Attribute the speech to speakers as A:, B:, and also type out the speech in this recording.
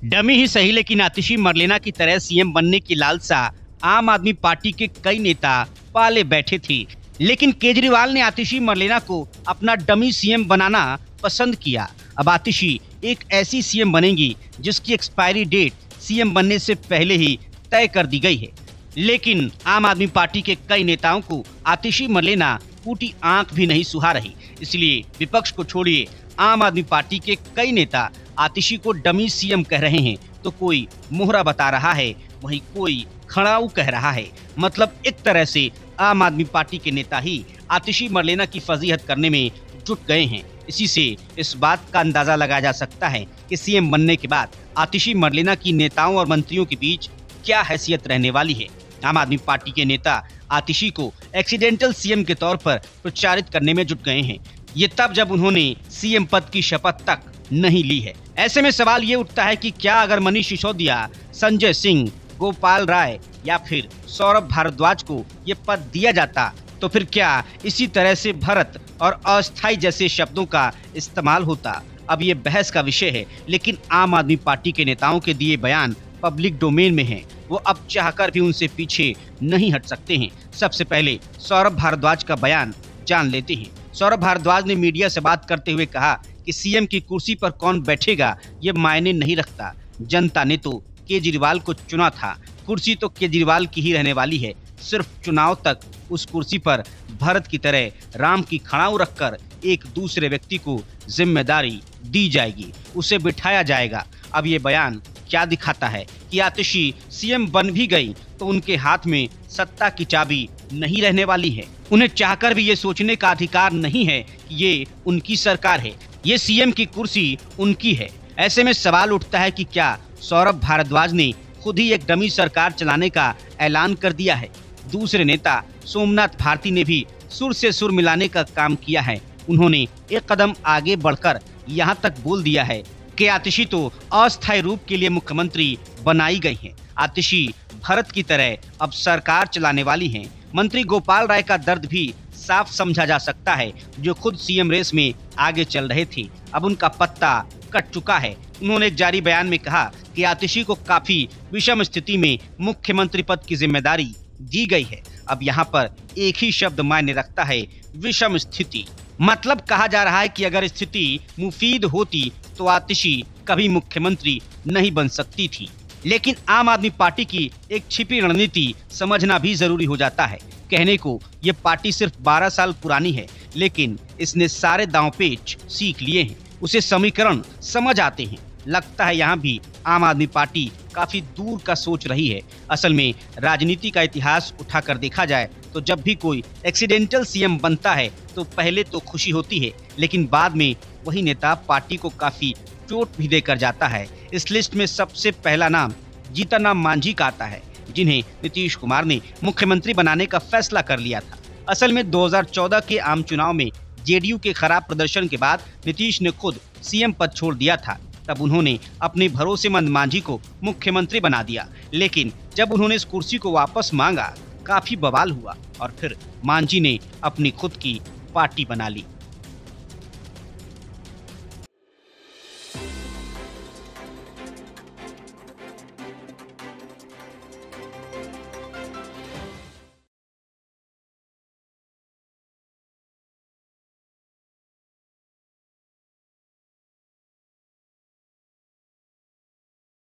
A: Dummy ही सही लेकिन आतिशी मरलेना की तरह सीएम बनने की लालसा आम आदमी पार्टी के कई नेता पाले बैठे थे, लेकिन केजरीवाल ने आतिशी मरलेना को अपना डमी सीएम बनाना पसंद किया। अब आतिशी एक ऐसी सीएम बनेंगी जिसकी एक्सपायरी डेट सीएम बनने से पहले ही तय कर दी गई है। लेकिन आम आदमी पार्टी के कई नेताओं को आतिशी मरलेना फूटी आंख भी नहीं सुहा रही। इसलिए विपक्ष को छोड़िए, आम आदमी पार्टी के कई नेता आतिशी को डमी सीएम कह रहे हैं, तो कोई मोहरा बता रहा है, वहीं कोई खड़ाऊ कह रहा है। मतलब एक तरह से आम आदमी पार्टी के नेता ही आतिशी मरलेना की फजीहत करने में जुट गए हैं। इसी से इस बात का अंदाजा लगाया जा सकता है कि सीएम बनने के बाद आतिशी मरलेना की नेताओं और मंत्रियों के बीच क्या हैसियत रहने वाली है। आम आदमी पार्टी के नेता आतिशी को एक्सीडेंटल सीएम के तौर पर प्रचारित करने में जुट गए हैं। ये तब जब उन्होंने सीएम पद की शपथ तक नहीं ली है। ऐसे में सवाल ये उठता है कि क्या अगर मनीष सिसोदिया, संजय सिंह, गोपाल राय या फिर सौरभ भारद्वाज को ये पद दिया जाता तो फिर क्या इसी तरह से भरत और अस्थायी जैसे शब्दों का इस्तेमाल होता। अब ये बहस का विषय है, लेकिन आम आदमी पार्टी के नेताओं के दिए बयान पब्लिक डोमेन में हैं। वो अब चाहकर भी उनसे पीछे नहीं हट सकते हैं। सबसे पहले सौरभ भारद्वाज का बयान जान लेते हैं। सौरभ भारद्वाज ने मीडिया से बात करते हुए कहा कि सीएम की कुर्सी पर कौन बैठेगा ये मायने नहीं रखता। जनता ने तो केजरीवाल को चुना था, कुर्सी तो केजरीवाल की ही रहने वाली है। सिर्फ चुनाव तक उस कुर्सी पर भरत की तरह राम की खड़ाऊ रखकर एक दूसरे व्यक्ति को जिम्मेदारी दी जाएगी, उसे बिठाया जाएगा। अब ये बयान क्या दिखाता है कि आतिशी सीएम बन भी गई तो उनके हाथ में सत्ता की चाबी नहीं रहने वाली है। उन्हें चाहकर भी ये सोचने का अधिकार नहीं है कि ये उनकी सरकार है, ये सीएम की कुर्सी उनकी है। ऐसे में सवाल उठता है कि क्या सौरभ भारद्वाज ने खुद ही एक डमी सरकार चलाने का ऐलान कर दिया है। दूसरे नेता सोमनाथ भारती ने भी सुर से सुर मिलाने का काम किया है। उन्होंने एक कदम आगे बढ़कर यहाँ तक बोल दिया है कि आतिशी तो अस्थायी रूप के लिए मुख्यमंत्री बनाई गई हैं। आतिशी भरत की तरह अब सरकार चलाने वाली हैं। मंत्री गोपाल राय का दर्द भी साफ समझा जा सकता है, जो खुद सीएम रेस में आगे चल रहे थे। अब उनका पत्ता कट चुका है। उन्होंने एक जारी बयान में कहा कि आतिशी को काफी विषम स्थिति में मुख्यमंत्री पद की जिम्मेदारी दी गई है। अब यहाँ पर एक ही शब्द मायने रखता है, विषम स्थिति। मतलब कहा जा रहा है कि अगर स्थिति मुफीद होती तो आतिशी कभी मुख्यमंत्री नहीं बन सकती थी। लेकिन आम आदमी पार्टी की एक छिपी रणनीति समझना भी जरूरी हो जाता है। कहने को ये पार्टी सिर्फ 12 साल पुरानी है, लेकिन इसने सारे दांवपेच सीख लिए हैं, उसे समीकरण समझ आते हैं। लगता है यहाँ भी आम आदमी पार्टी काफी दूर का सोच रही है। असल में राजनीति का इतिहास उठाकर देखा जाए तो जब भी कोई एक्सीडेंटल सीएम बनता है तो पहले तो खुशी होती है, लेकिन बाद में वही नेता पार्टी को काफी चोट भी देकर जाता है। इस लिस्ट में सबसे पहला नाम जीतनराम मांझी का आता है, जिन्हें नीतीश कुमार ने मुख्यमंत्री बनाने का फैसला कर लिया था। असल में 2014 के आम चुनाव में जेडीयू के खराब प्रदर्शन के बाद नीतीश ने खुद सीएम पद छोड़ दिया था। तब उन्होंने अपने भरोसेमंद मांझी को मुख्यमंत्री बना दिया, लेकिन जब उन्होंने इस कुर्सी को वापस मांगा काफी बवाल हुआ और फिर मांझी ने अपनी खुद की पार्टी बना ली।